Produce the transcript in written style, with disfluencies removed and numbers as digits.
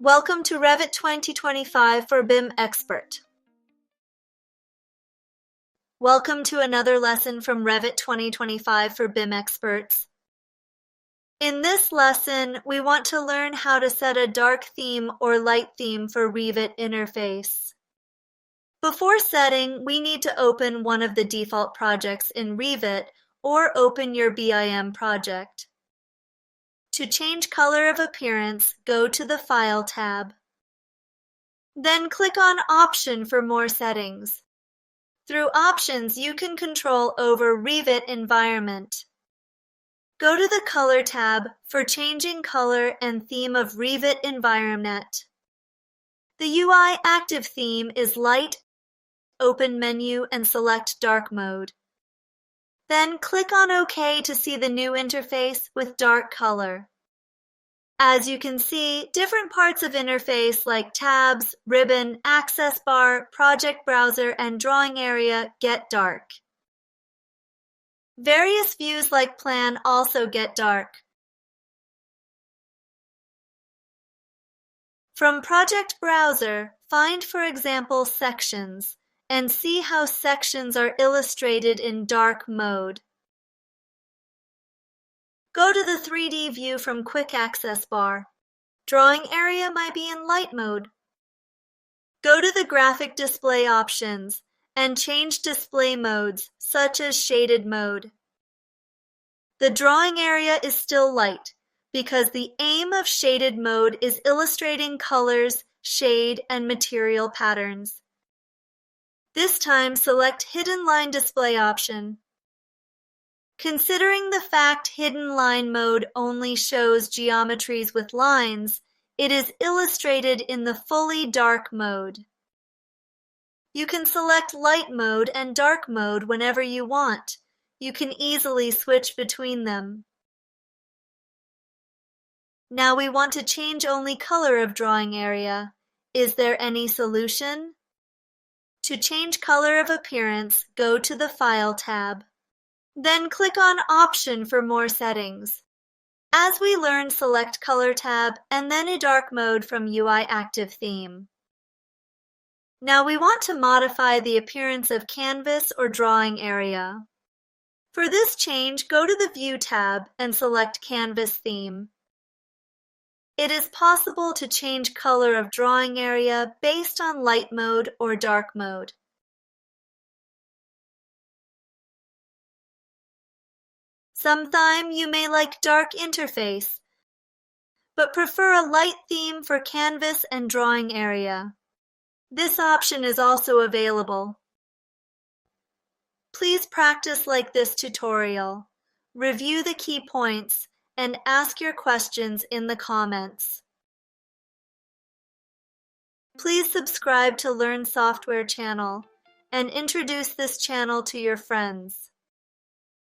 Welcome to Revit 2025 for BIM Expert. Welcome to another lesson from Revit 2025 for BIM Experts. In this lesson, we want to learn how to set a dark theme or light theme for Revit interface. Before setting, we need to open one of the default projects in Revit or open your BIM project. To change color of appearance, go to the File tab. Then click on Option for more settings. Through Options, you can control over Revit environment. Go to the Color tab for changing color and theme of Revit environment. The UI active theme is light. Open menu and select dark mode. Then click on OK to see the new interface with dark color. As you can see, different parts of interface like tabs, ribbon, access bar, project browser, and drawing area get dark. Various views like plan also get dark. From project browser, find for example sections and see how sections are illustrated in dark mode. Go to the 3D view from Quick Access Bar. Drawing area might be in light mode. Go to the graphic display options and change display modes, such as shaded mode. The drawing area is still light because the aim of shaded mode is illustrating colors, shade, and material patterns. This time, select Hidden Line Display option. Considering the fact hidden line mode only shows geometries with lines, it is illustrated in the fully dark mode. You can select light mode and dark mode whenever you want. You can easily switch between them. Now we want to change only color of drawing area. Is there any solution? To change color of appearance, go to the File tab. Then click on Option for more settings. As we learned, select Color tab and then a dark mode from UI Active Theme. Now we want to modify the appearance of canvas or drawing area. For this change, go to the View tab and select Canvas Theme. It is possible to change color of drawing area based on light mode or dark mode. Sometimes you may like dark interface, but prefer a light theme for canvas and drawing area. This option is also available. Please practice like this tutorial. Review the key points and ask your questions in the comments. Please subscribe to Learn Software channel and introduce this channel to your friends.